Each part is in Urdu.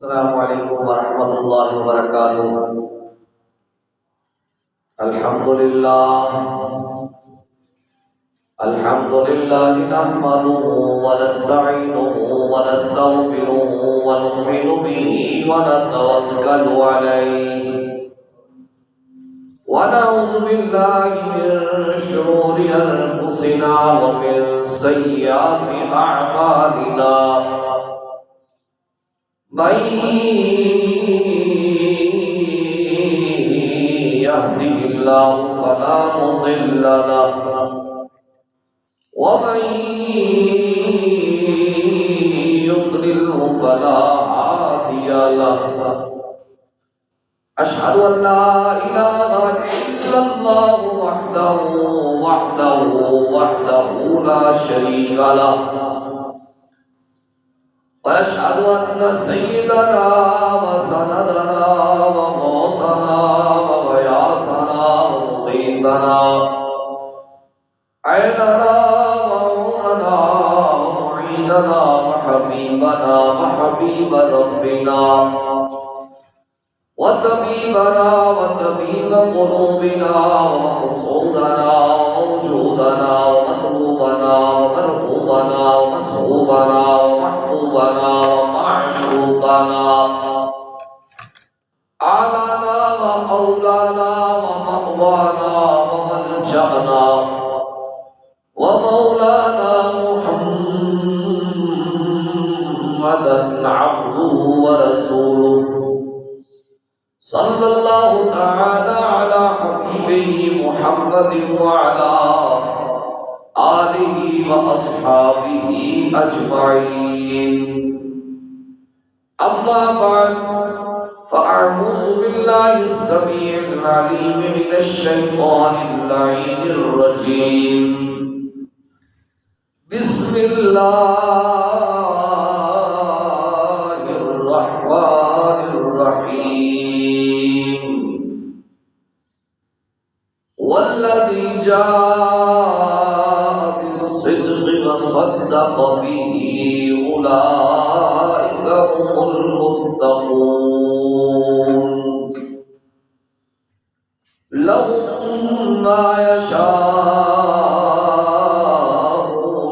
السلام علیکم ورحمۃ اللہ وبرکاتہ۔ الحمد للہ نحمده ونستعینه ونستغفره ونؤمن به ونتوکل علیہ ونعوذ باللہ من شرور انفسنا ومن سیئات اعمالنا، من يهده الله فلا مضل له ومن يضلل فلا هادي له، أشهد أن لا إله إلا الله وحده لا شريك له، ونشهد أن سيدنا وسندنا وغوثنا وغياثنا ومغيثنا عيننا وعوننا ومعيننا وحبيبنا وحبيب ربنا وطبيبنا وطبيب قلوبنا ومقصودنا وموجودنا ومطلوبنا ومرغوبنا ومسهوبنا ومحبوبنا ومعشوقنا، أعلانا وأولانا ومأوانا وملجأنا ومولانا محمدا عبده ورسوله، صلى الله تعالى على حبيبه محمد وعلى آله وأصحابه أجمعين، أما بعد فأعوذ بالله السميع العليم من الشيطان اللعين الرجيم، بسم الله الرحمن الرحيم، والذي جاء بالصدق وصدق به أولئك هم المتقون، لهم ما يشاءون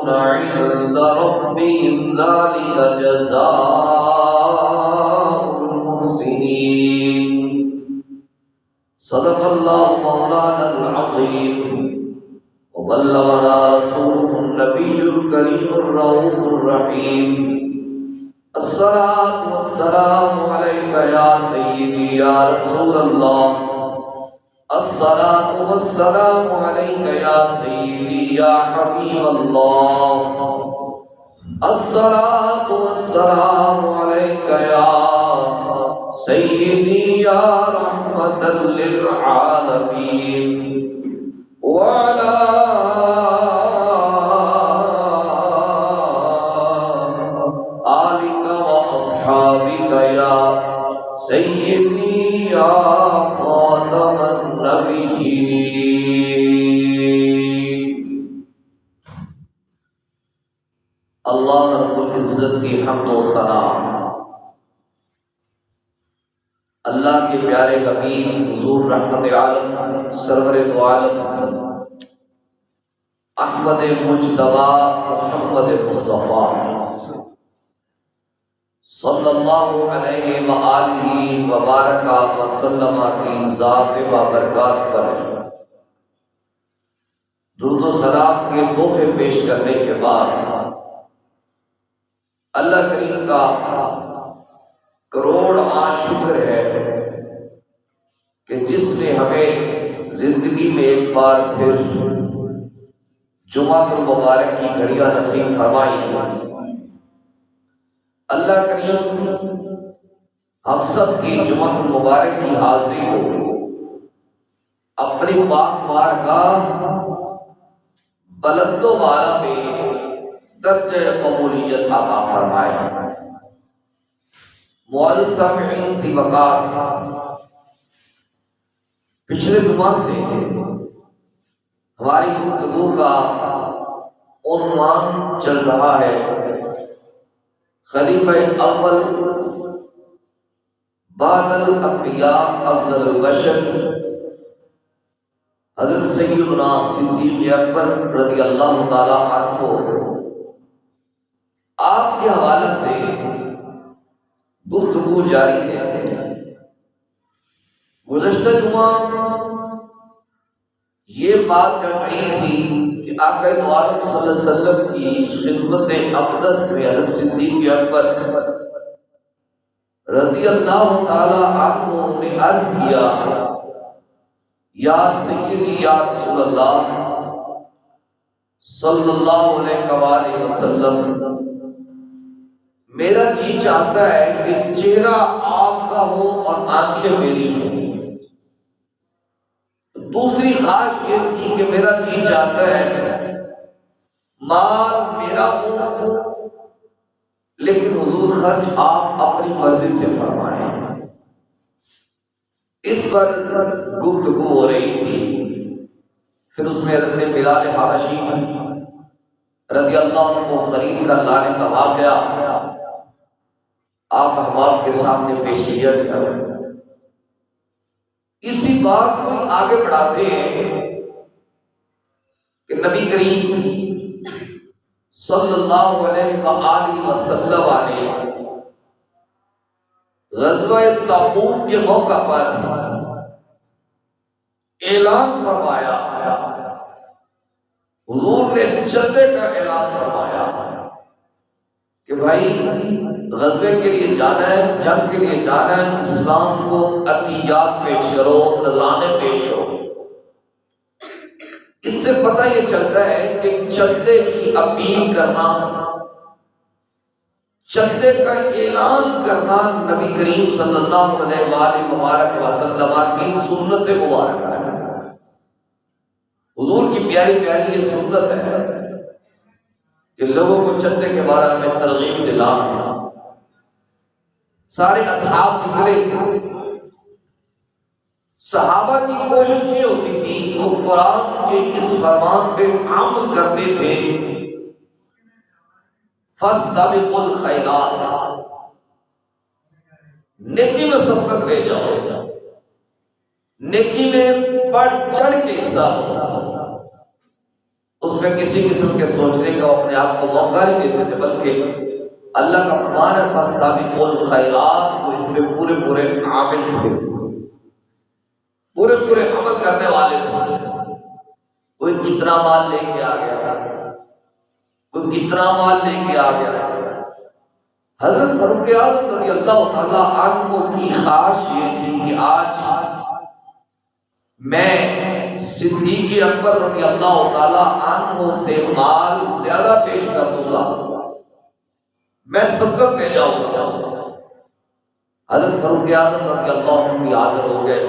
عند ربهم ذلك جزاء المحسنين، صدق الله مولانا العظيم وبلغنا رسوله النبي الكريم الرؤوف الرحيم، الصلاة والسلام عليك يا سيدي يا رسول الله، الصلاة والسلام عليك يا سيدي يا حبيب الله، الصلاة والسلام عليك يا سيدي يا رحمة للعالمين، وعلى آلك وأصحابك يا سيدي يا خاتم النبيين۔ اللہ رب العزت کی حمد و ثنا اللہ کے پیارے حبیب حضور رحمت عالم سرور دو عالم احمد مجتبی محمد مصطفیٰ صلی اللہ علیہ وآلہ وبارک وسلم کی ذات بابرکات پر درود و سلام کے تحفے پیش کرنے کے بعد اللہ کریم کا کروڑ شکر ہے کہ جس نے ہمیں زندگی میں ایک بار پھر جمعۃ المبارک کی گھڑیاں نصیب فرمائی۔ اللہ کریم ہم سب کی جمعۃ المبارک کی حاضری کو اپنی پاک بارگاہ بلند و بالا میں درجہ قبولیت عطا فرمائے۔ معزز سامعین ذی وقار، پچھلے جمعہ سے ہماری گفتگو کا عنوان چل رہا ہے خلیفہ اول بعد الانبیاء افضل البشر حضرت سیدنا صدیق اکبر رضی اللہ تعالی عنہ آپ کے حوالے سے گفتگو جاری ہے۔ گزشتہ جمعہ یہ بات چل رہی تھی کہ آقا دو عالم صلی اللہ علیہ وسلم کی خدمت اقدس میں حضرت صدیق اکبر رضی اللہ تعالی عنہ نے عرض کیا، یا سیدی یا رسول اللہ صلی اللہ علیہ وآلہ وسلم، میرا جی چاہتا ہے کہ چہرہ آپ کا ہو اور آنکھیں میری ہوں۔ دوسری خواہش یہ تھی کہ میرا جی چاہتا ہے مال میرا ہو لیکن حضور خرچ آپ اپنی مرضی سے فرمائیں۔ اس پر گفتگو ہو رہی تھی۔ پھر اس میں حضرت بلال حبشی رضی اللہ عنہ کو خرید کر لانے کا واقعہ آپ احباب کے سامنے پیش کیا گیا۔ اسی بات کو آگے بڑھاتے ہیں کہ نبی کریم صلی اللہ علیہ وآلہ وسلم نے غزوہ تبوک کے موقع پر اعلان فرمایا، حضور نے چندے کا اعلان فرمایا کہ بھائی غزوے کے لیے جانا ہے، جنگ کے لیے جانا ہے، اسلام کو عطیات پیش کرو، نذرانے پیش کرو۔ اس سے پتہ یہ چلتا ہے کہ چندے کی اپیل کرنا، چندے کا اعلان کرنا نبی کریم صلی اللہ علیہ وآلہ وبارک وسلم کی سنت مبارکہ ہے۔ حضور کی پیاری پیاری یہ سنت ہے کہ لوگوں کو چندے کے بارے میں ترغیب دلانا۔ سارے اصحاب نکلے، صحابہ کی کوشش نہیں ہوتی تھی، وہ قرآن کے اس فرمان پہ عمل کرتے تھے، فاستبقوا الخیرات، نیکی میں سبقت لے جاؤ، نیکی میں بڑھ چڑھ کے حصہ لو۔ اس میں کسی قسم کے سوچنے کا اپنے آپ کو موقع نہیں دیتے تھے، بلکہ اللہ کا فرمان ہے فاستبقوا الخیرات، وہ اس میں پورے پورے عامل تھے، پورے پورے عمل کرنے والے تھے۔ کوئی کتنا مال لے کے آ گیا، کوئی کتنا مال لے کے آ گیا۔ حضرت فاروق اعظم رضی اللہ تعالیٰ عنہ کی خواہش یہ تھی کہ آج میں صدیق اکبر رضی اللہ تعالیٰ عنہ سے مال زیادہ پیش کر دوں گا، میں سبقت لے جاؤں گا۔ حضرت فاروق اعظم رضی اللہ عنہ بھی حاضر ہو گئے،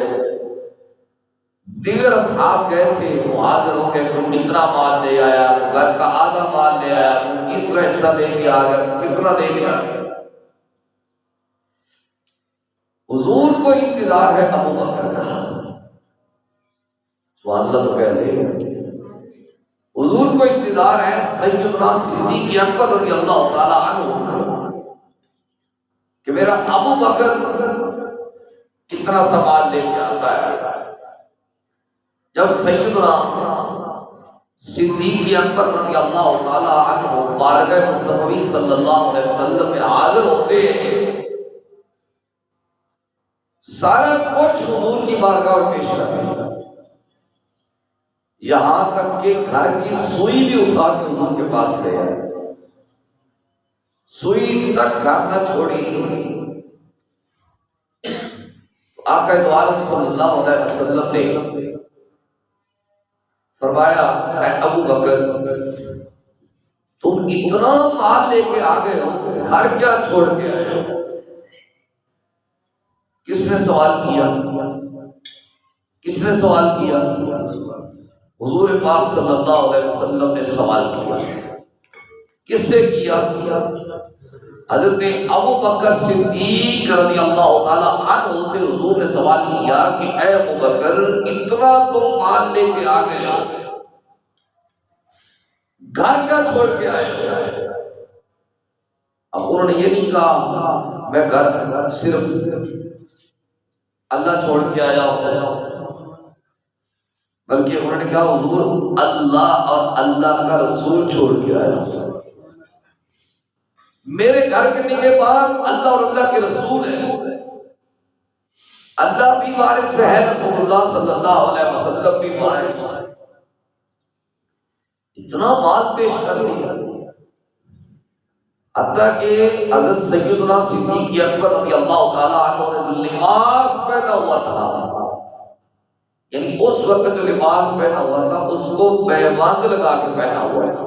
دیگر اصحاب گئے تھے وہ حاضر ہو گئے، کوئی کتنا مال لے آیا، گھر کا آدھا مال لے آیا، کوئی تیسرا حصہ لے کے آ گیا، کتنا لے کے آ گیا۔ حضور کو انتظار ہے ابو بکر کا، سبحان اللہ تو پہلے حضور کو انتظار ہے سیدنا صدیق اکبر رضی اللہ تعالی عنہ کہ میرا ابو بکر کتنا سامان لے کے آتا ہے۔ جب سیدنا صدیق اکبر رضی اللہ تعالی عنہ بارگاہ مصطفی صلی اللہ علیہ وسلم میں حاضر ہوتے ہیں، سارا کچھ حضور کی بارگاہ میں پیش کرتے ہیں، یہاں تک کہ گھر کی سوئی بھی اٹھا کے حضور کے پاس لے آئے، سوئی تک گھر نہ چھوڑی۔ آقا دو عالم صلی اللہ علیہ وسلم نے فرمایا اے ابو بکر تم اتنا مال لے کے آ گئے ہو، گھر کیا چھوڑ کے آئے ہو؟ کس نے سوال کیا؟ کس نے سوال کیا؟ حضور پاک صلی اللہ علیہ وسلم نے سوال کیا۔ کس سے کیا؟ حضرت ابو بکر صدیق رضی اللہ تعالی عنہ سے حضور نے سوال کیا کہ اے ابو بکر اتنا تم مال لے کے آ گئے ہو، گھر کیا چھوڑ کے آئے ہو؟ اب انہوں نے یہ نہیں کہا میں گھر صرف اللہ چھوڑ کے آیا ہوں، بلکہ انہوں نے کہا حضور اللہ اور اللہ کا رسول چھوڑ کے آیا ہوں، میرے گھر کے نگہبان اللہ اور اللہ کے رسول ہیں، اللہ بھی وارث ہے، رسول اللہ صلی اللہ علیہ وسلم بھی وارث ہے۔ اتنا مال پیش کر دیا، حتیٰ کہ حضرت سیدنا صدیق اکبر رضی اللہ تعالیٰ عنہ نے جو لباس پہنا ہوا تھا، یعنی اس وقت جو لباس پہنا ہوا تھا اس کو پیبند لگا کے پہنا ہوا تھا،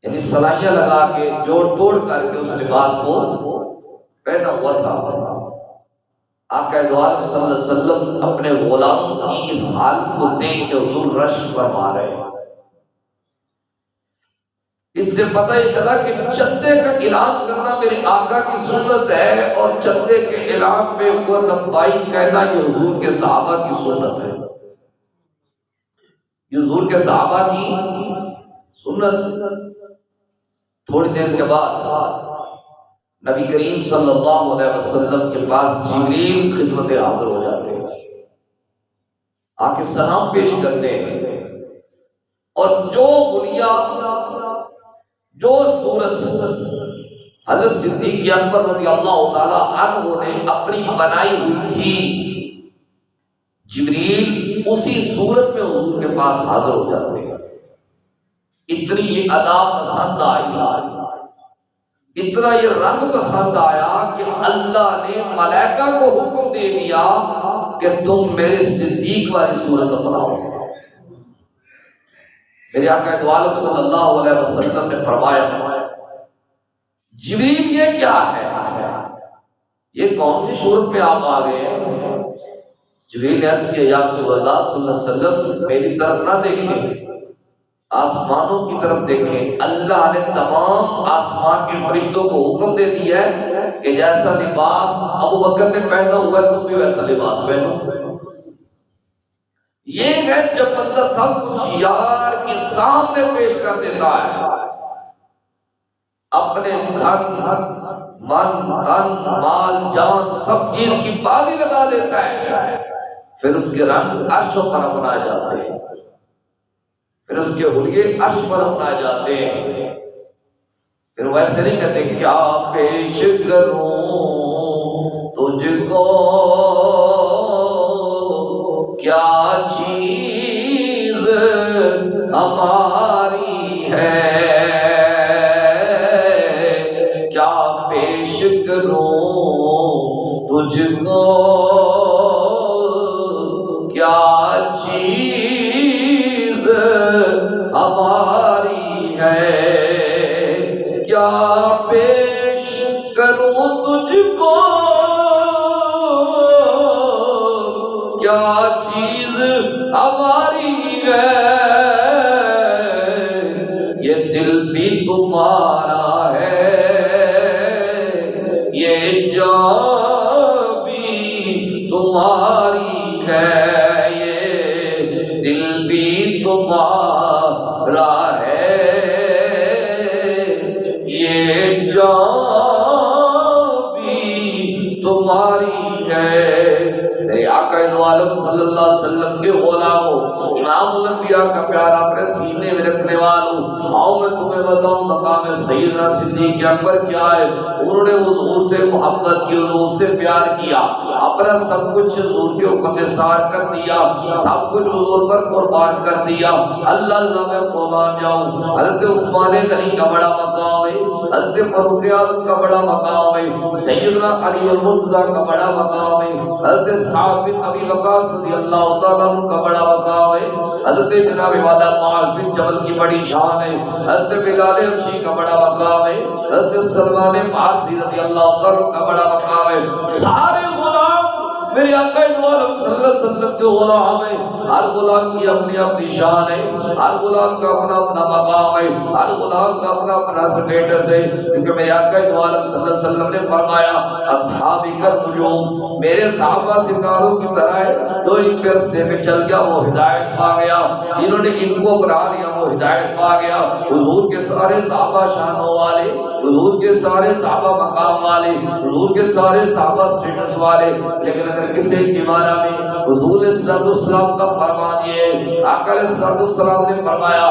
یعنی سلائیاں لگا کے جوڑ توڑ کر کے اس لباس کو پہنا ہوا تھا۔ آقا دو عالم صلی اللہ علیہ وسلم اپنے غلام کی اس حالت کو دیکھ کے حضور رشک فرما رہے ہیں۔ اس سے پتہ یہ چلا کہ چندے کا اعلان کرنا میرے آقا کی سنت ہے، اور چندے کے اعلان پہ وہ لبائی کہنا یہ حضور کے صحابہ کی سنت ہے، یہ حضور کے صحابہ کی سنت۔ تھوڑی دیر کے بعد نبی کریم صلی اللہ علیہ وسلم کے پاس جبریل خدمت حاضر ہو جاتے ہیں، آ کے سلام پیش کرتے ہیں، اور جو غلیہ جو صورت حضرت صدیق اکبر رضی اللہ تعالی عنہ نے اپنی بنائی ہوئی تھی، جبریل اسی صورت میں حضور کے پاس حاضر ہو جاتے ہیں۔ اتنی یہ ادا پسند آئی، اتنا یہ رنگ پسند آیا کہ اللہ نے ملائکہ کو حکم دے دیا کہ تم میرے صدیق والی صورت اپناؤ۔ میرے آقا دو عالم صلی اللہ علیہ وسلم نے فرمایا جبریل یہ کیا ہے، یہ کون سی صورت میں آپ آ گئے ہیں؟ جبریل نے عرض کیا یا رسول اللہ صلی اللہ علیہ وسلم میری طرف نہ دیکھیں، آسمانوں کی طرف دیکھیں، اللہ نے تمام آسمان کے فرشتوں کو حکم دے دیا ہے کہ جیسا لباس ابو بکر نے پہنا ہوا ہے تم بھی ویسا لباس پہنو۔ یہ ہے جب بندہ سب کچھ یار کے سامنے پیش کر دیتا ہے، اپنے دھن من تن مال جان سب چیز کی بازی لگا دیتا ہے، پھر اس کے رنگ عرشوں پر اپنائے جاتے ہیں، پھر اس کے حلیے عرش پر اپنائے جاتے ہیں، پھر ویسے نہیں کہتے کیا پیش کروں تجھ کو، کیا چیز ہماری ہے، کیا پیش کروں تجھ کو، کیا چیز ہماری ہے، کیا پیش کروں تجھ کو، کیا چیز ہماری ہے، یہ دل بھی تمہارا ہے، یہ جان بھی تمہاری ہے، یہ دل بھی تمہارا ہے، یہ جان بھی تمہاری ہے۔ میرے آقا دو عالم صلی اللہ علیہ وسلم کے غلاموں، امام الانبیاء کا پیارا اپنے سینے میں رکھنے والوں، آؤ میں تمہیں بتاؤں مقام سیدنا صدیق اکبر کیا ہے۔ انہوں نے حضور سے محبت کی، حضور سے پیار کیا، اپنا سب کچھ حضور کے حکم میں سار کر دیا، سب کچھ حضور پر قربان کر دیا۔ اللہ اللہ میں قربان جاؤں۔ حضرت عثمان غنی کا بڑا مقام ہے، حضرت فاروق اعظم کا بڑا مقام ہے، سیدنا علی المرتضیٰ کا بڑا مقام ہے، حضرت سعد بن ابی وقاص رضی اللہ تعالیٰ عنہ کا بڑا مقام ہے، حضرت جناب والا معاذ بن جبل کی بڑی شان ہے، حضرت بلال حبشی کا بڑا مقام ہے، حضرت سلمان فارسی رضی اللہ تعالیٰ کا بڑا مقام ہے۔ سارے غلام میرے آقا عالم صلی اللہ علیہ وسلم کے غلام ہیں، ہر غلام کی اپنی اپنی شان ہے، ہر غلام کا اپنا اپنا مقام ہے، ہر غلام کا اپنا اپنا سٹیٹس ہے، کیونکہ میرے آقا عالم صلی اللہ علیہ وسلم نے فرمایا اصحابی کالنجوم، میرے صحابہ ستاروں کی طرح ہے، جو ان کے راستے میں چل گیا وہ ہدایت پا گیا، جنہوں نے ان کو اپنا لیا وہ ہدایت پا گیا۔ حضور کے سارے صحابہ شانوں والے، حضور کے سارے صحابہ مقام والے، حضور کے سارے صحابہ سٹیٹس والے، لیکن اگر کسی کے بارے میں حضور صلی اللہ علیہ وسلم کا فرمان یہ ہے، آقا صلی اللہ علیہ وسلم نے فرمایا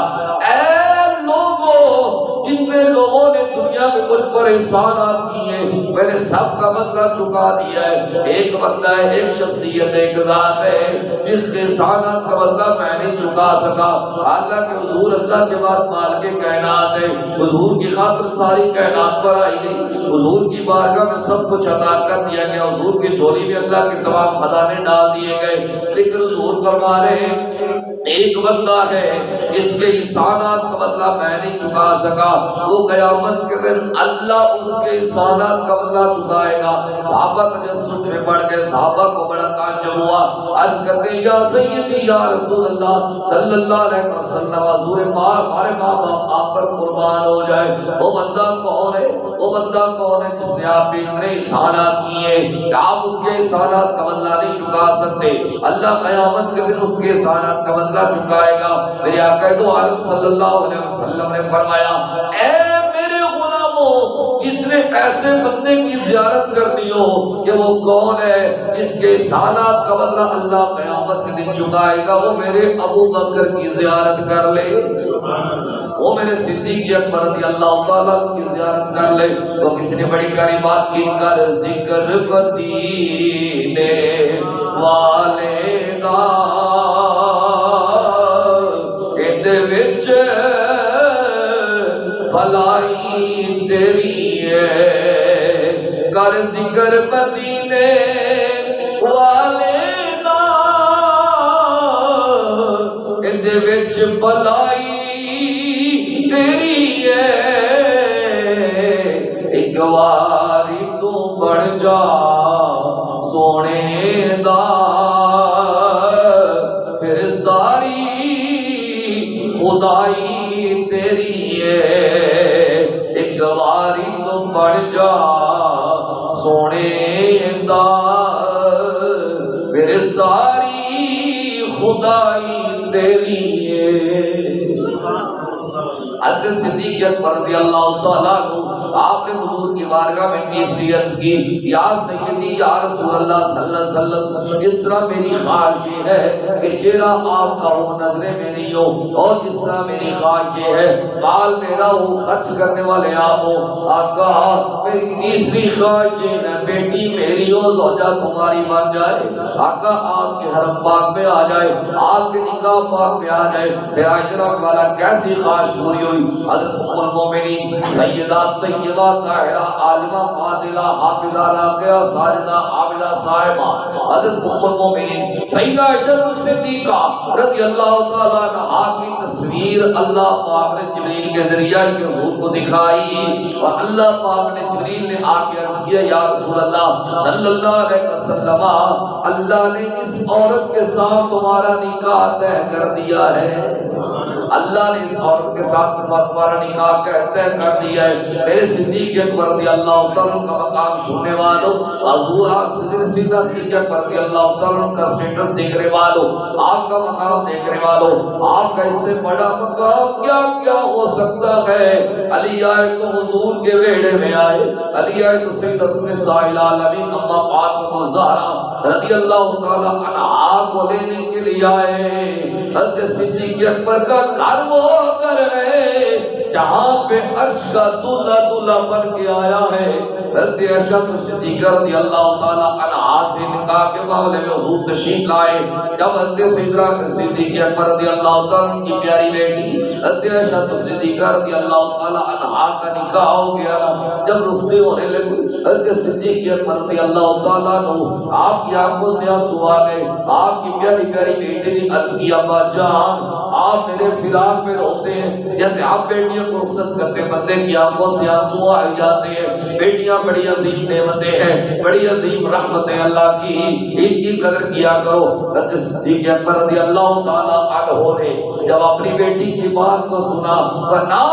اے لوگوں، جتنے لوگوں نے دنیا میں مجھ پر احسانات کیے میں نے سب کا بدلہ چکا دیا ہے۔ ایک بندہ ہے، ایک شخصیت، ایک ذات ہے جس کے احسانات کا بدلہ میں نہیں چکا سکا۔ اللہ کے حضور، اللہ کے بعد مالک کائنات ہے، حضور کی خاطر ساری کائنات پر آئی گئی، حضور کی بارگاہ میں سب کچھ عطا کر دیا گیا، حضور کی جھولی میں اللہ کے تمام خزانے ڈال دیے گئے، لیکن حضور فرما رہے ہیں ایک بندہ ہے جس کے احسانات کا بدلہ میں نہیں چکا سکا، وہ قیامت کے دن اللہ اس کے احسانات کا بدلہ چکائے گا۔ صحابہ تجسس میں پڑ گئے، صحابہ کو بڑا تعجب ہوا، عرض کرتے یا سیدی یا رسول اللہ صلی اللہ علیہ وسلم، حضور ہمارے ماں باپ آپ پر قربان ہو جائے، وہ بندہ کون ہے؟ وہ بندہ کون ہے جس نے آپ پہ اتنے احسانات کیے کہ آپ اس کے احسانات کا بدلہ نہیں چکا سکتے؟ اللہ قیامت کے دن اس کے احسانات کا بدلہ چکائے گا۔ میرے آقا دو عالم صلی اللہ علیہ وسلم نے فرمایا اے میرے غلاموں، جس نے ایسے بندے کی زیارت کرنی ہو کہ وہ کون ہے جس کے احسانات کا بدلہ اللہ قیامت کے دن چکائے گا، وہ میرے ابو بکر کی زیارت کر لے، وہ میرے صدیق اکبر رضی اللہ تعالیٰ کی زیارت کر لے۔ وہ کسی نے بڑی پیاری بات کی، کر ذکر مدینے والے دا وچ بھلائی تیری ہے، کر ذکر مدینے والے دا اندے وچ بھلائی تیری ہے، ایک واری تو بڑھ جا سونے دا، پھر ساری خدائی تیری ہے، ایک باری تو بڑھ جا سونے دا، پھر ساری خدائی تیری ہے۔ حضرت صدیق اکبر رضی اللہ تعالیٰ عنہ آپ نے حضور کی بارگاہ میں تیسری عرض کی، یا سیدی یا رسول اللہ صلی اللہ علیہ وسلم، اس طرح میری خواہش یہ ہے کہ چہرہ آپ کا ہو، نظریں میری ہو، اور جس طرح میری خواہش یہ ہے مال میرا ہو، خرچ کرنے والے آپ ہو۔ آقا میری تیسری خواہش یہ ہے بیٹی میری ہو، زوجہ تمہاری بن جائے، آقا آپ کے حرم پاک میں آ جائے، آپ کے نکاح پاک میں آ جائے۔ پھر جناب والا کیسی خواہش پوری ہوئی؟ حضرت ام المومنین سیدہ طیبہ طاہرہ عالمہ فاضلہ حافظہ راقیہ ساجدہ عابدہ صائمہ حضرت ام المومنین سیدہ عائشہ صدیقہ رضی اللہ تعالیٰ عنہا کی تصویر اللہ پاک نے جبریل کے ذریعہ کے حضور کو دکھائی، اور اللہ پاک نے جبریل نے آ کے عرض کیا یا رسول اللہ صلی اللہ علیہ وسلم، اللہ نے اس عورت کے ساتھ تمہارا نکاح طے کر دیا ہے، اللہ نے اس عورت کے ساتھ تمہارا نکاح طے کر دیا ہے۔ میرے صدیق اکبر رضی اللہ تعالیٰ کا مقام سننے والوں، حضور صدیق اکبر رضی اللہ تعالیٰ کا سٹیٹس دیکھنے والوں، آپ کا مقام دیکھنے والوں، آپ کا اس سے بڑا مقام کیا کیا ہو سکتا ہے؟ علی آئے تو حضور کے بیڑے میں آئے، علی آئے تو سیدۃ النساء العالمین اما فاطمہ الزہرا رضی اللہ تعالیٰ عنہا کو لینے کے لیے آئے۔ حضرت صدیق اکبر کا گھر وہ کر ہے جہاں پہ عرش کا دلہا دلہا بن کے آیا ہے۔ حضرت عائشہ صدیقہ رضی اللہ تعالیٰ عنہا سے نکاح کے معاملے میں حضور تشریف لائے۔ جب حضرت سیدہ صدیقہ اکبر رضی اللہ تعالیٰ کی پیاری بیٹی حضرت عائشہ صدیقہ رضی اللہ تعالیٰ عنہا کا نکاح ہو گیا، جب رشتے ہونے لگے حضرت صدیقہ اکبر رضی اللہ تعالیٰ عنہ آپ کی آنکھوں سے آنسو آ گئے۔ آپ کی پیاری پیاری بیٹی نے عرض کیا ابا جان آپ میرے فراق میں روتے ہیں جیسے آپ بیٹیوں کو رخصت کرتے ہیں، بندے کی آنکھوں سے آنسو آ جاتے ہیں۔ بیٹیاں بڑی عظیم نعمتیں ہیں، بڑی عظیم رحمتیں اللہ کی، ان کی قدر کیا کرو۔ حضرت صدیق اکبر رضی اللہ تعالی عنہ نے جب اپنی بیٹی کی بات کو سنا، نا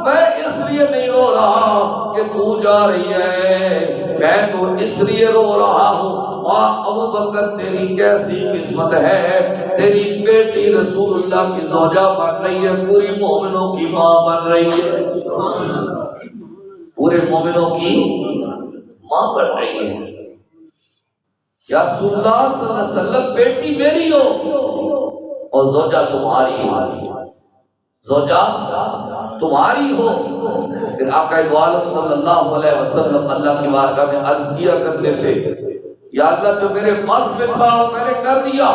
میں اس لیے نہیں رو رہا کہ تو جا رہی ہے، میں تو اس لیے رو رہا ہوں ابو بکر تیری کیسی قسمت ہے، تیری بیٹی رسول اللہ کی زوجہ بن رہی ہے، پوری مومنوں کی ماں بن رہی ہے، پورے مومنوں کی ماں بن رہی ہے۔ یا رسول اللہ صلی اللہ علیہ وسلم بیٹی میری ہو اور زوجہ تمہاری ہو، زوجہ تمہاری ہو۔ پھر آقا دو عالم صلی اللہ علیہ وسلم اللہ کی بارگاہ میں عرض کیا کرتے تھے، یا اللہ جو میرے بس میں تھا وہ میں نے کر دیا،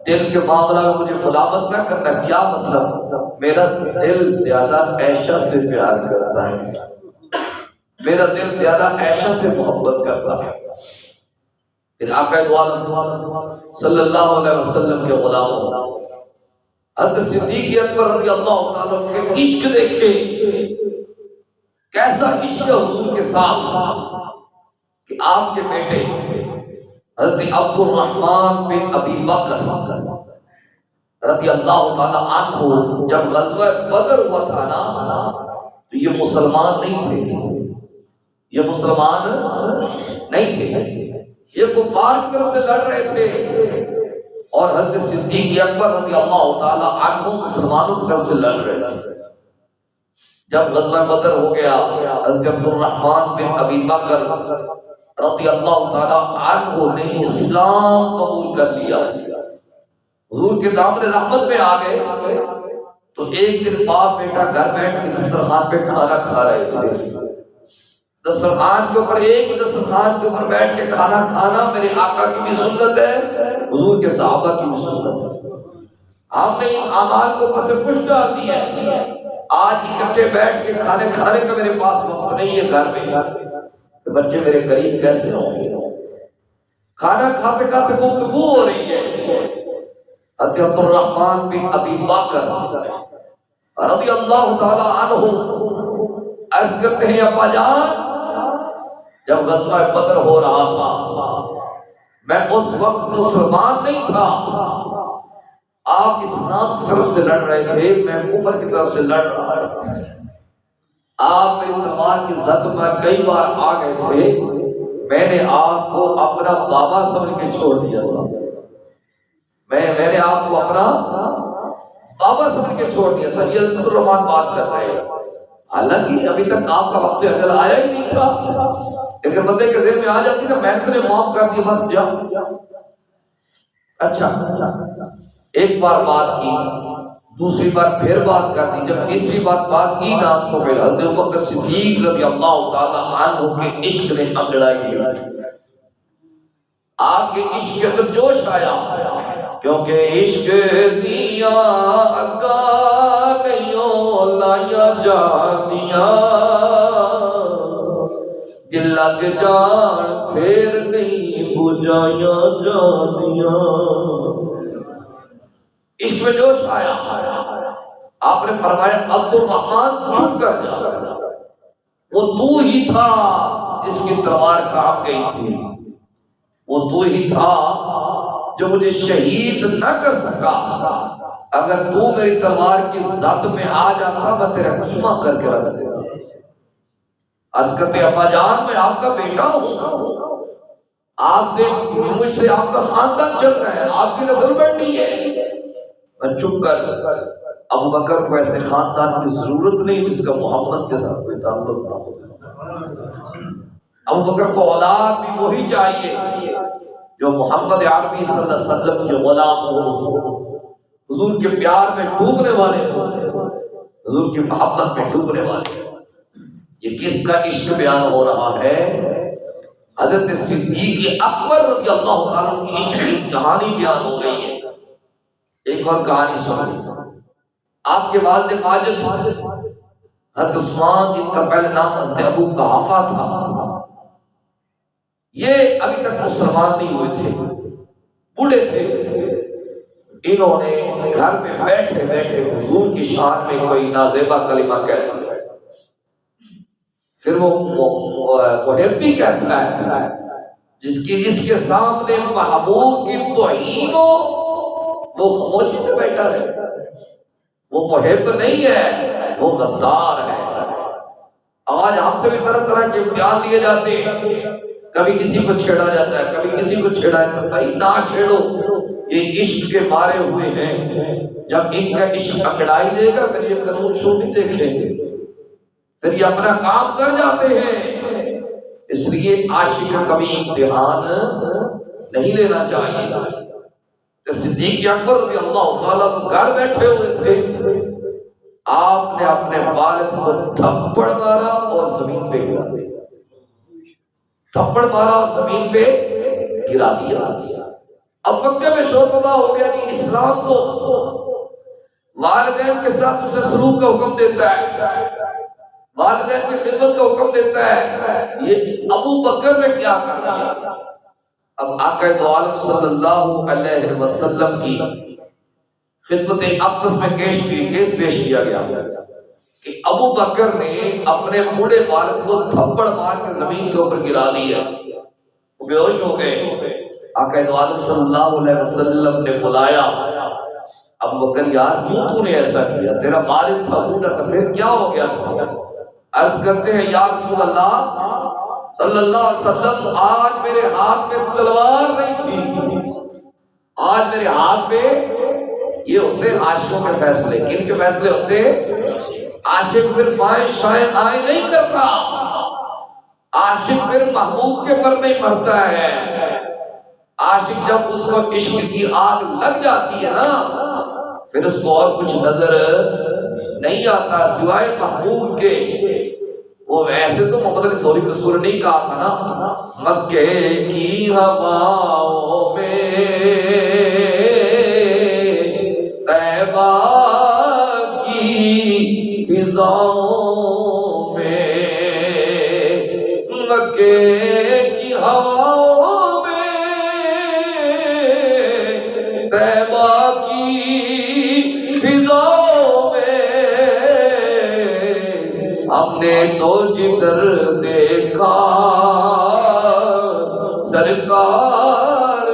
دل کے معاملہ میں مجھے ملامت نہ کرنا۔ کیا مطلب؟ میرا دل زیادہ عائشہ سے پیار کرتا ہے، میرا دل زیادہ عائشہ سے محبت کرتا ہے۔ پھر آقا دو عالم صلی اللہ علیہ وسلم کے غلاموں حضرت صدیق اکبر رضی اللہ تعالیٰ کے عشق دیکھے، کیسا عشق ہے حضور کے ساتھ کہ آپ کے بیٹے حضرت عبد الرحمن بن ابی بکر رضی اللہ تعالیٰ عنہ جب غزوہ بدر ہوا تھا نا تو یہ مسلمان نہیں تھے، یہ مسلمان نہیں تھے، یہ کفار کی طرف سے لڑ رہے تھے، اور حضرت صدیق اکبر رضی اللہ تعالی عنہ مسلمانوں کی طرف سے لڑ رہے تھے۔ جب غزوہ بدر ہو گیا، حضرت عبد الرحمن بن ابی بکر رضی اللہ تعالی عنہ نے اسلام قبول کر لیا، حضور کے دامن رحمت میں آ گئے۔ تو ایک دن باپ بیٹا گھر بیٹھ کے دسترخوان پہ کھانا کھا رہے تھے، دسترخوان کے اوپر ایک دسترخوان کے اوپر بیٹھ کے کھانا کھانا میرے آقا کی بھی سنت ہے، حضور کے صحابہ کی بھی سنت ہے۔ ہم نے ان اعمال کو اوپر سے کچھ ڈال دیا ہے، آج اکٹھے بیٹھ کے کھانے کھانے کا میرے پاس وقت نہیں ہے گھر میں، تو بچے میرے قریب کیسے ہوں گے؟ کھانا کھاتے کھاتے گفتگو ہو رہی ہے۔ حضرت عبد الرحمن بن ابی بکر رضی اللہ تعالی عنہ عرض کرتے ہیں، ابا جان جب غزوہ بدر ہو رہا تھا میں اس وقت مسلمان نہیں تھا، آپ اسلام کی طرف سے لڑ رہے تھے، میں کفر کی طرف سے لڑ رہا تھا، آپ میری تلوار کی زد میں کئی بار آ گئے تھے، میں نے آپ کو اپنا بابا سمجھ کے چھوڑ دیا تھا، میں نے آپ کو اپنا بابا سمجھ کے چھوڑ دیا تھا۔ یہ عبد الرحمن بات کر رہے ہیں، حالانکہ ابھی تک آپ کا وقت اجل آیا ہی نہیں تھا، لیکن بندے کے ذہن میں آ جاتی نا میں نے تمہیں معاف کر دی بس جا۔ اچھا ایک بار بات کی، دوسری بار پھر بات کر دی، جب تیسری بات کی نا تو پھر حضرت ابوبکر صدیق رضی اللہ تعالی عنہ کے عشق نے انگڑائی لیا، آپ کے عشق کے اندر جوش آیا، کیونکہ عشق دیا اگا نہیں لایا جا دیا، جن لگ جان پھر نہیں بجایا جا دیا۔ عشق میں جوش آیا، آپ نے فرمایا عبد الرحمن چھپ کر جا، وہ تو ہی تھا جس کی تلوار کانپ گئی تھی، وہ تو ہی تھا جو مجھے شہید نہ کر سکا، اگر تو میری تلوار کی زد میں آ جاتا میں تیرا کیما کر کے رکھ دیتا۔ عرض کرتے ابا جان میں آپ کا بیٹا ہوں، آپ سے مجھ سے آپ کا خاندان چل رہا ہے، آپ کی نسل بڑھنی ہے۔ میں چپ کر، ابو بکر کو ایسے خاندان کی ضرورت نہیں جس کا محمد کے ساتھ کوئی تعلق نہ ہو۔ ابو بکر کو اولاد بھی وہی چاہیے جو محمد عربی صلی اللہ علیہ وسلم کے غلام ہو، حضور کے پیار میں ڈوبنے والے ہو، حضور کی محبت میں ڈوبنے والے ہو۔ یہ کس کا عشق بیان ہو رہا ہے؟ حضرت صدیق اکبر رضی اللہ تعالیٰ کی عشق کی کہانی بیان ہو رہی ہے۔ ایک اور کہانی سنیں، آپ کے والد ماجد حضرت عثمان، جن کا پہلے نام حضرت ابو قحافہ تھا، یہ ابھی تک مسلمان نہیں ہوئے تھے، بوڑھے تھے، انہوں نے گھر میں بیٹھے بیٹھے حضور کی شان میں کوئی نازیبہ کلمہ کہہ دیا. پھر وہ محب بھی کیسا ہے جس کے سامنے محبوب کی توہین ہو وہ خاموشی سے بیٹھا ہے. وہ محب نہیں ہے، وہ غدار ہے. آج ہم سے بھی طرح طرح کے امتحان لیے جاتے ہیں. کبھی کسی کو چھیڑا جاتا ہے، کبھی کسی کو چھیڑا جاتا ہے. بھائی نہ چھیڑو، یہ عشق کے مارے ہوئے ہیں. جب ان کا عشق انگڑائی لے گا پھر یہ قانون شو نہیں دیکھیں گے، پھر یہ اپنا کام کر جاتے ہیں. اس لیے عاشق کا کبھی امتحان نہیں لینا چاہیے. صدیق اکبر رضی اللہ تعالیٰ تو گھر بیٹھے ہوئے تھے، آپ نے اپنے والد کو تھپڑ مارا اور زمین پہ گرا دیا. تھپڑ مارا اور زمین پہ گرا دیا. اب مکہ میں شور پیدا ہو گیا کہ اسلام تو والدین کے ساتھ اسے سلوک کا حکم دیتا ہے، والدین کی خدمت کا حکم دیتا ہے. یہ ابو بکر نے کیا کر دیا؟ اب آقا دو عالم صلی اللہ علیہ وسلم کی خدمت اقدس میں کیس پیش کیا گیا کہ ابو بکر نے اپنے بوڑھے والد کو تھپڑ مار کے زمین کے اوپر گرا دیا. وہ بے ہوش ہو گئے. آقا دو عالم صلی اللہ علیہ وسلم نے بلایا، ابو بکر یار کیوں تو نے ایسا کیا؟ تیرا والد تھا بوڑھا تھا، پھر کیا ہو گیا تھا؟ عرض کرتے ہیں یا رسول اللہ صلی اللہ علیہ وسلم، آج میرے ہاتھ میں تلوار نہیں تھی. آج میرے ہاتھ میں یہ ہوتے عاشقوں کے فیصلے. کن کے فیصلے ہوتے؟ عاشق پھر بائیں شائیں آئیں نہیں کرتا. عاشق پھر محبوب کے پر نہیں مرتا ہے. عاشق جب اس کو عشق کی آگ لگ جاتی ہے نا پھر اس کو اور کچھ نظر نہیں آتا سوائے محبوب کے. وہ ایسے تو محمد علی سوری قصور نہیں کہا تھا نا، مکے کی ہواؤں میں طیبہ کی فضاؤں میں، مکے کی ہواؤں میں طیبہ کی فضاؤں میں ہم نے تو جدھر دیکھا سرکار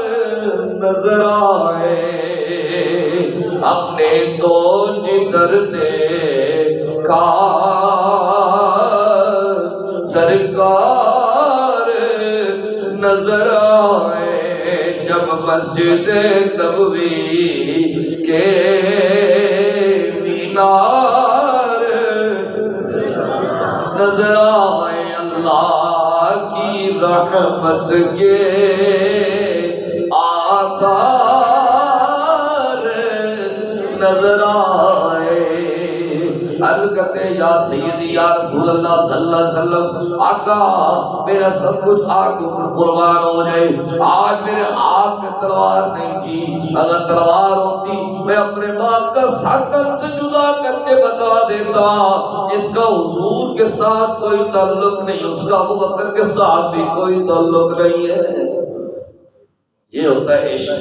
نظر آئے. ہم نے تو جدھر دیکھا سرکار نظر آئے. جب مسجد نبوی کے مینار نظر آئے، اللہ کی رحمت کے آثار نظر آئے. عرض کرتے ہیں یا سیدی یا رسول اللہ صلی اللہ علیہ وسلم، آقا میرا سب کچھ آپ کے اوپر قربان ہو جائے. آج میرے ہاتھ میں تلوار نہیں تھی، اگر تلوار ہوتی میں اپنے باپ کا سر تن سے جدا کر کے بتا دیتا. اس کا حضور کے ساتھ کوئی تعلق نہیں، اس کا ابو بکر کے ساتھ بھی کوئی تعلق نہیں ہے. یہ ہوتا ہے عشق.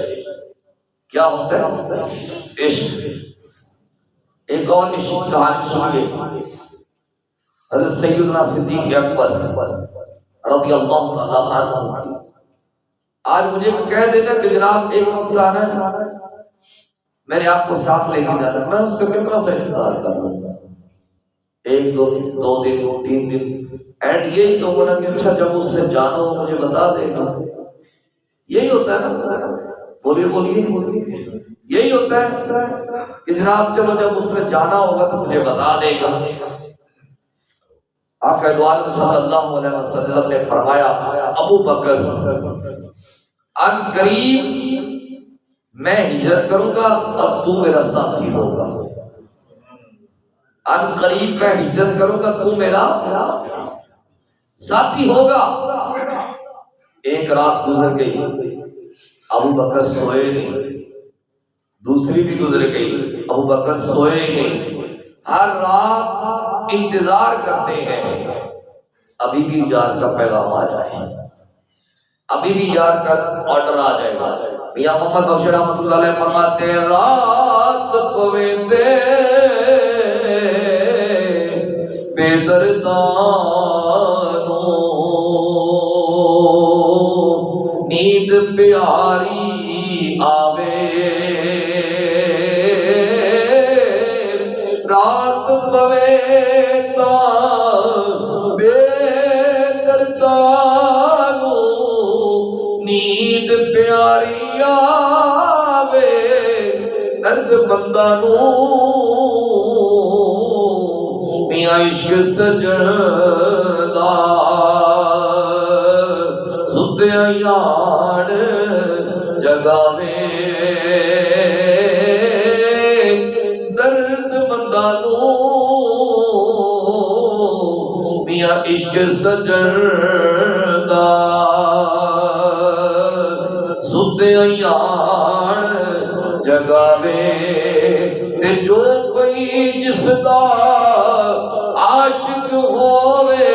کیا ہوتا ہے عشق؟ ایک اور عشق کہانی سنیے. حضرت سیدنا صدیق اکبر رضی اللہ تعالیٰ عنہ کی. آج مجھے کہہ دینا کہ جناب ایک وقت آنا ہے، میں نے آپ کو ساتھ لے کے جانا، میں اس کا کتنا سا انتظار کر لوں گا؟ ایک دو دن 3 دن اینڈ یہی تو ہونا کہ اچھا جب اس سے جانا ہو مجھے بتا دے گا. یہی ہوتا ہے نا. بولیے یہی ہوتا ہے کہ جناب چلو جب اس میں جانا ہوگا تو مجھے بتا دے گا. آقا دو عالم صلی اللہ علیہ وسلم نے فرمایا ابو بکر ان قریب میں ہجرت کروں گا اب تو میرا ساتھی ہوگا. ان قریب میں ہجرت کروں گا تو میرا ساتھی ہوگا. ایک رات گزر گئی، ابو بکر سوئے نہیں. دوسری بھی گزر گئی، ابو بکر سوئے نہیں. ہر رات انتظار کرتے ہیں ابھی بھی یار کا پیغام آ جائے، ابھی بھی یار کا آرڈر آ جائے گا. میاں محمد بخش رحمۃ اللہ علیہ فرماتے ہیں رات پوے تے بے دردانو نیند پیاری آوے رات پوے تا بے دردانو نیند پیاری آوے درد بندہ نو میاں عشق سجدہ ستیاں یار جگاوے درد بندہ نو میاں عشق سجدہ ستیاں یار جگاوے تے جو کوئی جس دا عاشق ہووے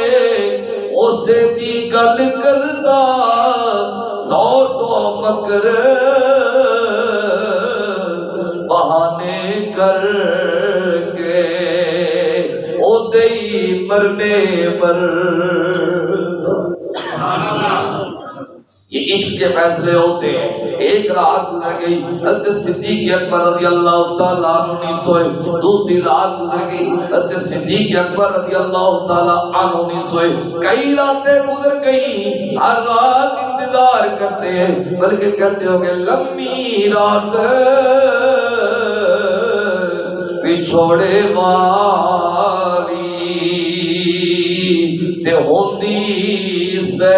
اسے دی گل کردا سو سو مکر بہانے کر کے او دئی مرنے پر. یہ عشق کے فیصلے ہوتے ہیں. ایک رات گزر گئی حضرت صدیق اکبر رضی اللہ تعالیٰ عنہ نہیں سوئے. دوسری رات گزر گئی حضرت صدیق اکبر رضی اللہ تعالیٰ عنہ نہیں سوئے. کئی راتیں گزر گئی. ہر رات انتظار کرتے ہیں بلکہ کہتے ہو کہ لمبی رات پچھوڑے والی تے ہوندی سے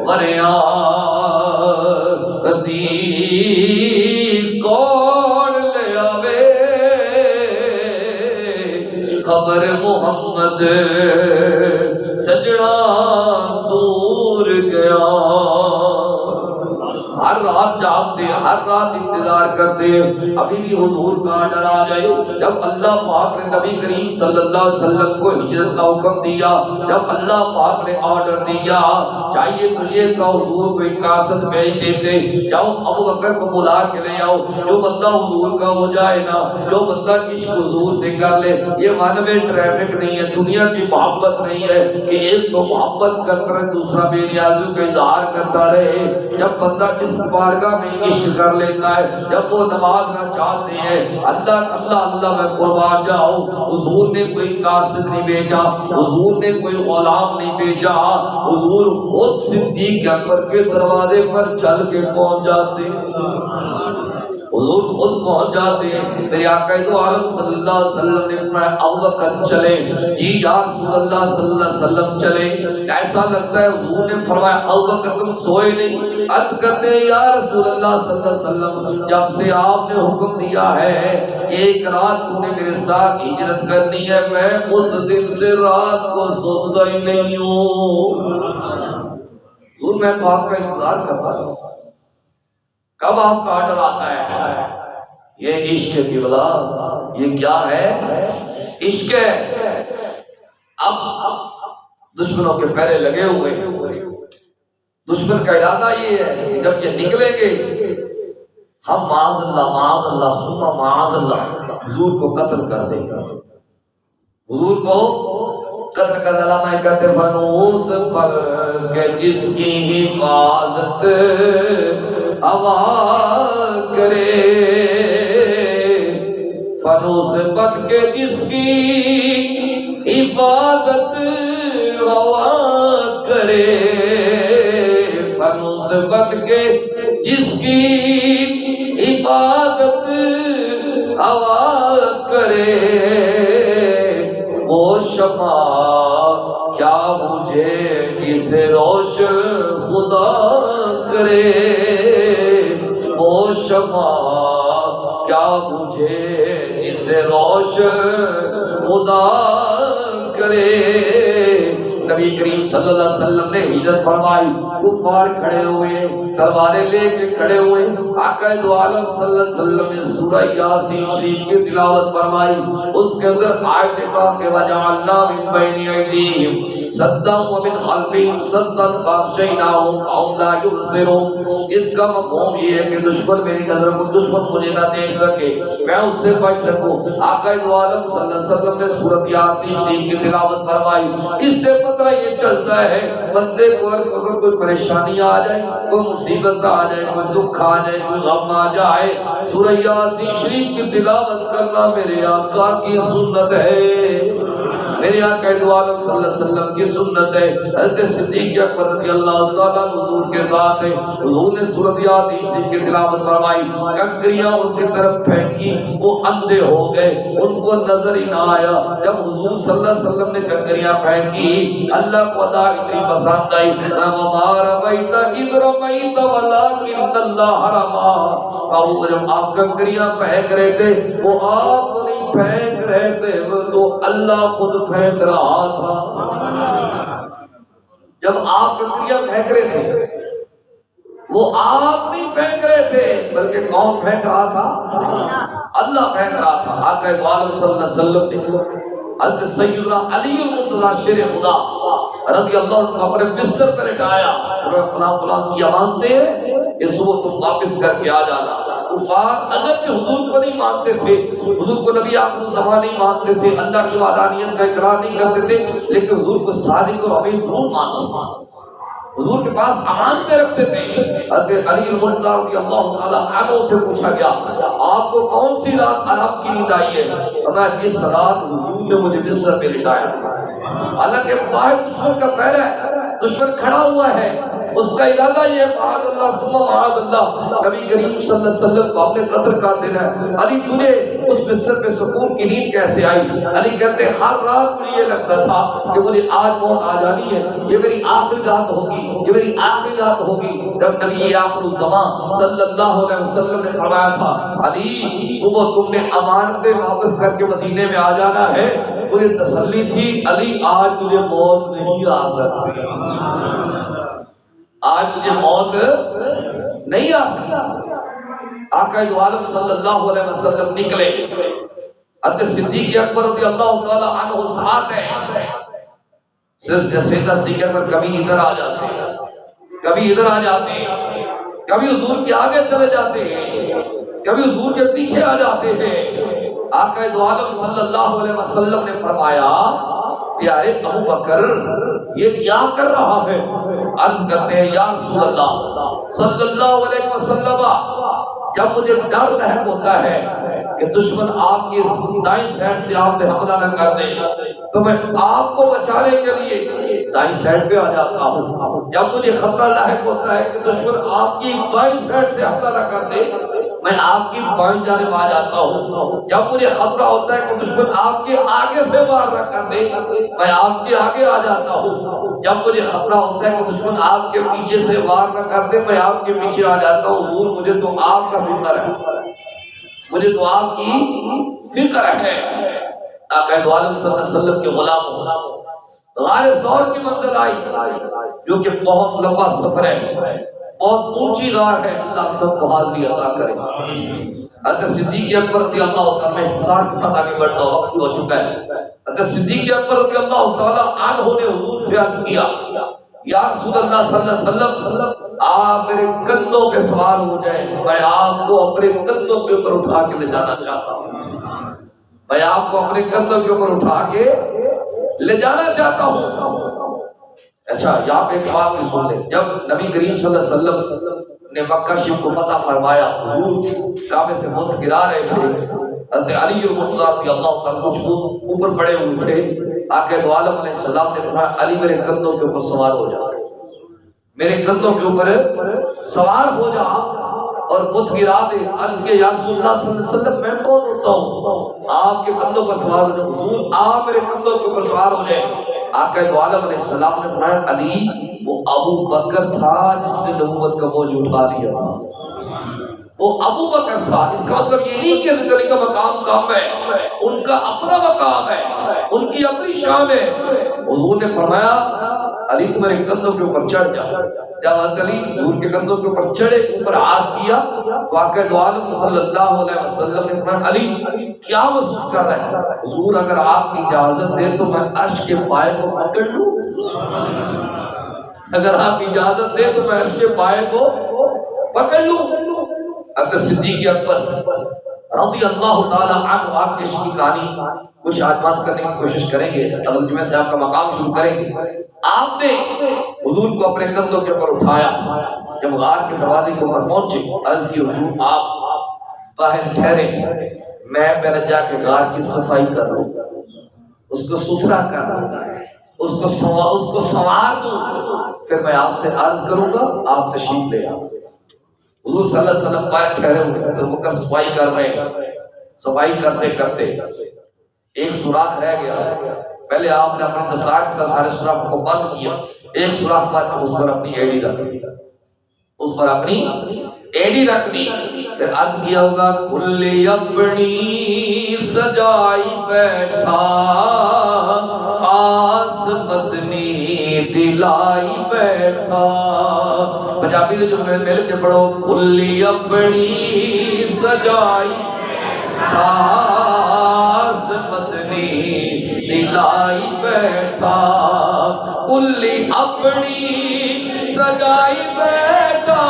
وریاں دی کون لے آوے خبر محمد سجنا دور گیا. ہر رات جاگتے ہیں ہر رات انتظار کرتے ہیں ابھی بھی حضور کا آرڈر آ جائے. جب اللہ پاک نے نبی کریم صلی اللہ علیہ وسلم کو ہجرت کا حکم دیا جب اللہ پاک نے آرڈر دیا چاہیے تو یہ کہ حضور کو ایک کاسد بھیج دیتے جاؤ ابو بکر کو بلا کے لے آؤ. جو بندہ حضور کا ہو جائے نا جو بندہ عشق حضور سے کر لے. یہ ون وے ٹریفک نہیں ہے دنیا کی محبت نہیں ہے کہ ایک تو محبت کرتا رہے دوسرا بے نیازیوں کا اظہار کرتا رہے. جب بندہ اس بارگاہ میں عشق کر لیتا ہے جب وہ نماز نہ چاہتے ہیں اللہ اللہ اللہ میں قربان جاؤ. حضور نے کوئی قاصد نہیں بھیجا حضور نے کوئی غلام نہیں بھیجا حضور خود صدیق اکبر کے دروازے پر چل کے پہنچ جاتے حضور خود پہنچ جاتے ہیں. میرے آقا دو عالم صلی اللہ علیہ وسلم نے فرمایا ابوبکر چلیں. جی یا رسول اللہ صلی اللہ علیہ وسلم چلیں. ایسا لگتا ہے حضور نے فرمایا ابوبکر تم سوئے نہیں. عرض کرتے ہیں یا رسول اللہ صلی اللہ علیہ وسلم جب سے آپ نے حکم دیا ہے کہ ایک رات تو نے میرے ساتھ ہجرت کرنی ہے میں اس دن سے رات کو سوتا ہی نہیں ہوں. حضور میں تو آپ کا انتظار کرتا ہوں کب آپ کا آرڈر آتا ہے. یہ عشق کی بلا یہ کیا ہے عشق ہے. اب دشمنوں کے پہرے لگے ہوئے دشمن کا ارادہ یہ ہے کہ جب یہ نکلیں گے ہم معاذ اللہ ثم معاذ اللہ حضور کو قتل کر دیں گے. حضور کو قتل کر علامہ کہتے فانوس پر کہ جس کی حفاظت ہوا کرے فانوس بن کے جس کی حفاظت ہوا کرے فانوس بن کے جس کی حفاظت ہوا کرے وہ شمع کیا بجھے جسے روشن خدا کرے وہ شمع کیا بجھے جسے روشن خدا کرے نبی کریم صلی اللہ علیہ وسلم نے ہجرت فرمائی، کفار کھڑے ہوئے، تلواریں لے کے کھڑے ہوئے، آقا دو عالم صلی اللہ علیہ وسلم نے سورہ یاسین شریف کی تلاوت فرمائی، اس کے اندر آیت کہا کہ وجعلنا من بین ایدیہم سدا ومن خلفہم سدا فاغشیناہم فہم لا یبصرون۔ اس کا مفہوم یہ ہے کہ دشمن میری نظر کو دشمن مجھے نہ دیکھ سکے، میں اس سے بچ سکوں۔ آقا دو عالم صلی اللہ علیہ وسلم نے سورۃ یاسین شریف کی تلاوت فرمائی۔ اس سے پتہ یہ چلتا ہے بندے کو اگر کوئی پریشانی آ جائے، کوئی مصیبت آ جائے، کوئی دکھ آ جائے، کوئی غم آ جائے، سورہ یاسین شریف کی تلاوت کرنا میرے آقا کی سنت ہے، میرے آقا دو عالم صلی اللہ علیہ وسلم کی سنت ہے۔ حضرت صدیق اکبر رضی اللہ تعالیٰ حضور کے ساتھ ہے، حضور نے سورۃ یاسین شریف کی تلاوت فرمائی، کنکریاں ان کی طرف پھینکی، وہ اندھے ہو گئے، ان کو نظر ہی نہ آیا۔ جب حضور صلی اللہ علیہ وسلم نے کنکریاں پھینکی، اللہ کو ادا اتنی پسند آئی، وَمَا رَمَيْتَ إِذْ رَمَيْتَ وَلَٰكِنَّ اللَّهَ رَمَىٰ۔ اور جب آپ کنکریاں پھینک رہے تھے، وہ آپ تو نہیں پھینک رہے تھے، وہ تو اللہ خود پھینک رہا تھا۔ جب آپ کنکریاں پھینک رہے تھے، وہ آپ نہیں پھینک رہے تھے، بلکہ کون پھینک رہا تھا؟ اللہ پھینک رہا تھا۔ آقا دو عالم صلی اللہ علیہ وسلم نے حضرت سیدنا علی المرتضیٰ شیر خدا رضی اللہ عنہ کو اپنے بستر پر لٹایا، فلاں فلاں کیا مانتے ہیں، یہ صبح تم واپس کر کے آ جانا۔ کفار اگرچہ حضور کو نہیں مانتے تھے، حضور کو نبی آخر الزمان نہیں مانتے تھے، اللہ کی وحدانیت کا اقرار نہیں کرتے تھے، لیکن حضور کو صادق اور امین ضرور مانتے تھے، حضور کے پاس امانتیں رکھتے تھے۔ حضرت علی المرتضیٰ رضی اللہ تعالیٰ عنہ سے پوچھا گیا، آپ کو کون سی رات آرام کی نیند آئی ہے؟ فرمایا جس رات حضور نے مجھے بستر پہ لٹایا تھا۔ حالانکہ باہر دشمن کا پہرا ہے، دشمن کھڑا ہوا ہے، اس کا ارادہ یہ ہے معاذ اللہ ثم معاذ اللہ نبی کریم صلی اللہ علیہ وسلم کو اپنے قتل کر دینا ہے۔ علی تجھے اس بستر پہ سکون کی نیند کیسے آئی؟ علی کہتے ہیں ہر رات مجھے یہ لگتا تھا کہ مجھے آج موت آ جانی ہے، یہ میری آخری رات ہوگی، یہ میری آخری رات ہوگی۔ جب نبی آخر الزمان صلی اللہ علیہ وسلم نے فرمایا تھا علی صبح تم نے امانتیں واپس کر کے مدینے میں آ جانا ہے، مجھے تسلی تھی علی آج تجھے موت نہیں آ سکتی، آج تجھے موت نہیں آ سکتی۔ آقا دو عالم صلی اللہ علیہ وسلم نکلے، حضرت صدیق اکبر رضی اللہ تعالی عنہ ساتھ ہیں، سیدنا صدیق اکبر کبھی ادھر آ جاتے ہیں، کبھی ادھر آ جاتے ہیں، کبھی حضور کے آگے چلے جاتے ہیں، کبھی حضور کے پیچھے آ جاتے ہیں۔ آقا دو عالم صلی اللہ علیہ وسلم نے فرمایا پیارے ابو بکر یہ کیا کر رہا ہے؟ عرض کرتے ہیں یا رسول اللہ صلی اللہ علیہ وسلم جب مجھے ڈر لاحق ہوتا ہے کہ دشمن آپ کی دائیں سائڈ سے آپ پہ حملہ نہ کر دے تو میں آپ کو بچانے کے لیے دائیں سائڈ پہ آ جاتا ہوں، جب مجھے خطرہ لاحق ہوتا ہے کہ دشمن آپ کی بائیں سائڈ سے حملہ نہ کر دے میں آپ کی بائیں جانب آ جاتا ہوں، جب مجھے خطرہ ہوتا ہے کہ دشمن آپ کے آگے سے وار نہ کر دے میں آپ کے آگے آ جاتا ہوں، جب مجھے خطرہ ہوتا ہے کہ دشمن آپ کے پیچھے سے وار نہ کر دے میں آپ کے پیچھے آ جاتا ہوں۔ حضور مجھے تو آپ کا فکر ہے، مجھے تو آپ کی فکر ہے۔ آقا دو عالم صلی اللہ علیہ وسلم کے غلاموں غار ثور کی منزل آئی جو کہ بہت لمبا سفر ہے، بہت اونچی غار ہے، اللہ سب کو حاضری عطا کرے۔ حضرت صدیق اکبر رضی اللہ تعالیٰ میں اختصار کے ساتھ آگے بڑھتا ہوں، وقت ہو چکا ہے۔ حضرت صدیق اکبر رضی اللہ تعالیٰ عنہ نے حضور سے عرض کیا یا رسول اللہ صلی اللہ علیہ وسلم آپ میرے کندھوں پہ سوار ہو جائیں، میں آپ کو اپنے کندھوں کے اوپر اٹھا کے لے جانا چاہتا ہوں، میں آپ کو اپنے کندھوں کے اوپر اٹھا کے لے جانا چاہتا ہوں۔ اچھا یہاں پہ ایک بات بھی سن لیں، جب نبی کریم صلی اللہ علیہ وسلم نے مکہ شریف کو فتح فرمایا حضور کعبے سے بت گرا رہے تھے، حضرت علی المرتضیٰ رضی اللہ تعالیٰ کچھ اوپر پڑے ہوئے تھے، آقا دو عالم علیہ السلام نے فرمایا علی میرے کندھوں کے اوپر سوار ہو جا، میرے کندھوں کے اوپر سوار ہو جا اور بت گرا دے۔ عرض کے یا رسول اللہ صلی اللہ علیہ وسلم میں کون ہوتا ہوں آپ کے کندھوں پر سوار ہو جاؤں؟ حضور آپ میرے کندھوں کے اوپر سوار ہو جائیں۔ آقا دو عالم علیہ السلام نے فرمایا علی وہ ابو بکر تھا جس نے نبوت کا بوجھ اٹھا لیا تھا، وہ ابو بکر تھا. اس کا مطلب یہ نہیں کہ حضرت علی کا مقام کم ہے، ان کا اپنا مقام ہے، ان کی اپنی شان ہے. حضور نے فرمایا علی تم میرے کندھوں کے اوپر چڑھ جا. جب حضرت علی حضور کے کندھوں کے اوپر چڑھے، اوپر ہاتھ کیا تو آقا دو عالم صلی اللہ علیہ وسلم نے فرمایا علی کیا محسوس کر رہے ہیں؟ حضور اگر آپ اجازت دیں تو میں عرش کے پائے کو پکڑ لوں. اگر آپ اجازت دیں تو میں عرش کے پائے کو پکڑ لوں. حضرت صدیق اکبر رضی اللہ تعالیٰ عنہ آپ کے عشق کی کہانی کچھ آج بات کرنے کی کوشش کریں گے. اگلے جمعے سے آپ کا مقام شروع کریں گے. آپ نے حضور کو اپنے کندھوں کے اوپر اٹھایا. جب غار کے دروازے کے اوپر پہنچے عرض کی حضور آپ باہر ٹھہرے، میں پہلے جا کے غار کی صفائی کر لوں، اس کو ستھرا کر لوں، اس کو سنوار دوں، پھر میں آپ سے عرض کروں گا آپ تشریف لے آؤ. حضور صلی اللہ علیہ وسلم باہر ٹھہرے ہوئے تو بکر صفائی کر رہے ہیں. صفائی کرتے کرتے ایک سوراخ رہ گیا. پہلے آپ نے اپنے دستار کے ساتھ سارے سوراخ کو بند کیا. ایک سوراخ بعد اس پر اپنی ایڑی رکھ دی، اس پر اپنی ایڑی رکھ دی. پھر عرض کیا ہوگا کلی اپنی سجائی بیٹھا آس مدنی دلائی بیٹھا. پنجابی دے جو مل کے پڑھو کلی اپنی سجائی آس مدنی دلائی بیٹھا. کلی اپنی سجائی بیٹھا،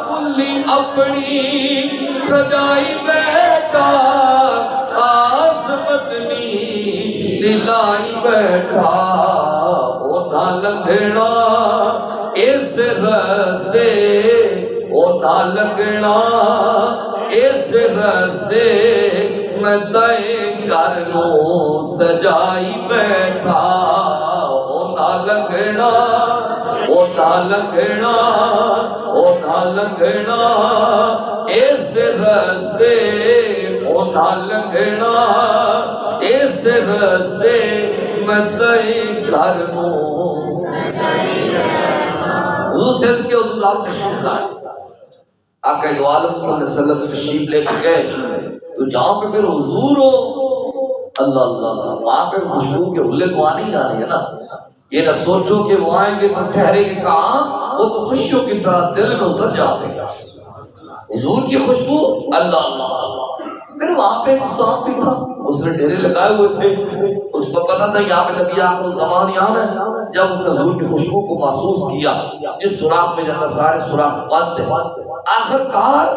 کلی اپنی سجائی بیٹھا آس مدنی دلائی بیٹھا. وہ نہ لنگھنا اس رستے، وہ نہ لنگھنا اس رستے میں طے کر لوں سجائی بیٹھا. وہ نہ لنگھنا، وہ نہ لنگھنا، وہ نہ لنگھنا اس رستے، وہ نہ لنگھنا اس رستے میں طے کر لوں. حضور سے کے حضور آپ تشریف لائے. آقا دو عالم صلی اللہ علیہ وسلم تشریف لے کے گئے تو جہاں پہ پھر حضور ہو اللہ اللہ اللہ وہاں پہ خوشبو کے حلے تو آنے ہی آنے ہیں نا. یہ نہ سوچو کہ وہ آئیں گے تو ٹھہرے گے کہاں، وہ تو خوشیوں کی طرح دل میں اتر جاتے ہیں. حضور کی خوشبو اللہ اللہ. پھر وہاں پہ ایک سانپ بھی تھا، اس نے ڈیرے لگائے ہوئے تھے. اس کو پتا تھا یہاں پہ نبی آخر الزمان یہاں ہے. جب اس نے حضور کی خوشبو کو محسوس کیا، اس سوراخ میں جاتا سارے سوراخ بند تھے. آخر کار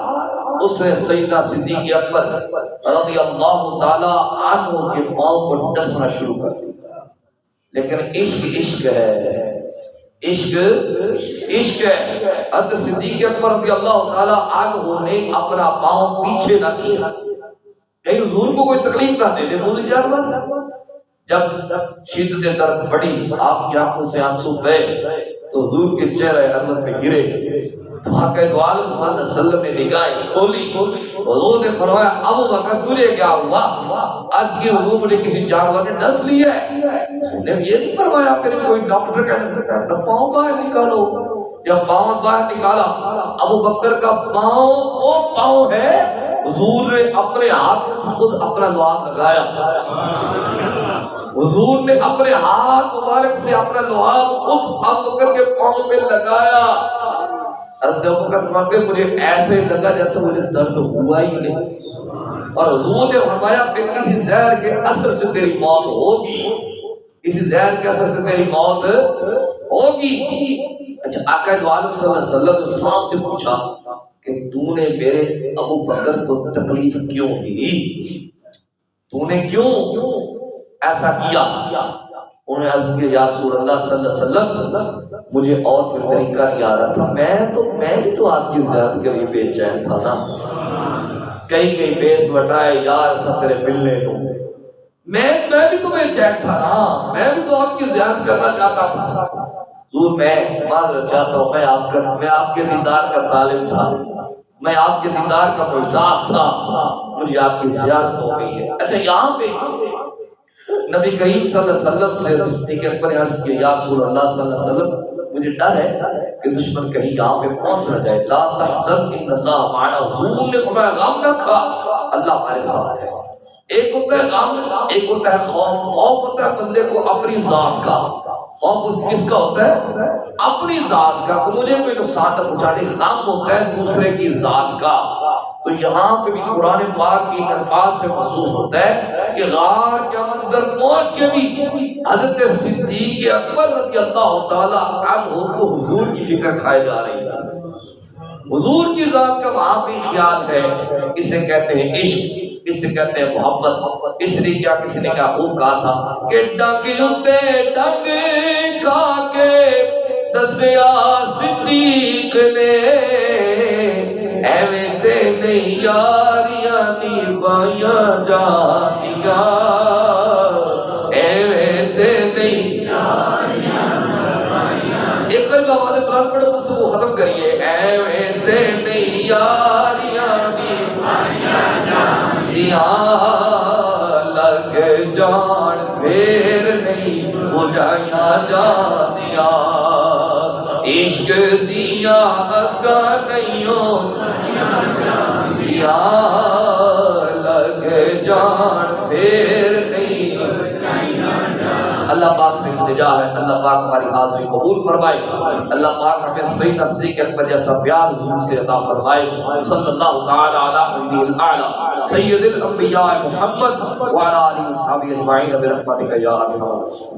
اس نے سیدنا صدیق اکبر رضی اللہ تعالی عنہ کے پاؤں کو ڈسنا شروع کر دیا. لیکن عشق عشق ہے، عشق عشق ہے. حضرت صدیق اکبر رضی اللہ تعالی عنہ نے اپنا پاؤں پیچھے نہ کیا، کہیں حضور کو کوئی تکلیف نہ دے دے. موذی جانور جب شدت درد بڑی، آپ کی آنکھوں سے آنسو بہے تو حضور کے چہرے عرمت پہ گرے. تو آقا دو عالم صلی اللہ علیہ وسلم نے نگاہیں کھولی. حضور نے فرمایا ابو بکر تجھے کیا ہوا؟ عرض کی حضور مجھے کسی جانور نے ڈس لیا ہے. حضور نے یہ نہیں فرمایا پھر کوئی ڈاکٹر کہتا ہے پاؤں باہر نکالو. جب پاؤں باہر نکالا ابو بکر کا پاؤں وہ پاؤں ہے حضور نے اپنے ہاتھ سے خود اپنا لعاب لگایا. حضور نے اپنے ہاتھ مبارک سے اپنا لعاب خود ابو بکر کے پاؤں پہ لگایا. ابو بکر فرماتے مجھے ایسے لگا جیسے مجھے درد ہوا ہی نہیں. اور حضور نے فرمایا پھر کسی زہر کے اثر سے تیری موت ہوگی، کسی زہر کے اثر سے تیری موت ہوگی. اچھا آقا دو عالم صلی اللہ علیہ وسلم نے سانپ سے پوچھا کہ تو نے میرے ابو بکر کو تکلیف کیوں دی، تو نے کیوں ایسا کیا؟ انہوں نے عرض کیا یا رسول اللہ صلی اللہ علیہ وسلم مجھے اور کوئی طریقہ نہیں آ رہا تھا. میں بھی تو آپ کی زیارت کے لیے بے چین تھا نا. کئی بیس وٹائے یار ایسا تیرے ملنے کو، میں بھی تو بے چین تھا نا، میں بھی تو آپ کی زیارت کرنا چاہتا تھا. حضور میں معذرت چاہتا ہوں، میں آپ کے دیدار کا طالب تھا، میں آپ کے دیدار کا مشتاق تھا، مجھے آپ کی زیارت ہو گئی ہے. اچھا یہاں پہ نبی کریم صلی اللہ علیہ وسلم سے صدیق اکبر نے عرض کیا یا رسول اللہ صلی اللہ علیہ وسلم مجھے ڈر ہے کہ دشمن کہیں یہاں پہ پہنچ نہ جائے. لا تحزن ان اللہ معنا. حضور نے فرمایا غم نہ کھا، اللہ ہمارے ساتھ ہے. ایک ہوتا ہے غم، ایک ہوتا ہے خوف. خوف ہوتا ہے بندے کو اپنی ذات کا. خوف کس کا ہوتا ہے؟ اپنی ذات کا، کہ مجھے کوئی نقصان نہ پہنچانے. غم ہوتا ہے دوسرے کی ذات کا. تو یہاں پہ بھی قرآن پاک کی الفاظ سے محسوس ہوتا ہے کہ غار کے اندر پہنچ کے بھی حضرت صدیق اکبر رضی اللہ تعالی عنہ کو حضور کی فکر کھائے جا رہی تھی. حضور کی ذات کا وہاں بھی خیال ہے. اسے کہتے ہیں عشق، اسے کہتے ہیں محبت. اس لیے کیا کسی نے کیا خوب کہا تھا کہ ڈنگ جتے ڈنگ کھا کے دسیا صدیق نے، ایویں تے نہیں یاریاں نبھائیاں جاندیاں، ایویں تے نہیں یاریاں نبھائیاں. ایک بار آواز بلند پڑھو، گفتگو ختم کریے. ایویں تے نہیں یاریاں نبھائیاں جاندیاں، لگ جان پھر نہیں بجھائیاں جاندیاں. عشق دیا اگا نہیں ہوندیاں، لگ جان پھر نہیں. اللہ پاک سے التجا ہے اللہ پاک ہماری حاضری قبول فرمائے. اللہ پاک ہمیں سیدنا صدیق اکبر جیسا پیار حضور سے عطا فرمائے. صلی اللہ تعالی علی نبی الاعلی سید الانبیاء محمد وعلی آلہ وصحبہ اجمعین برحمتک یا ارحم الراحمین.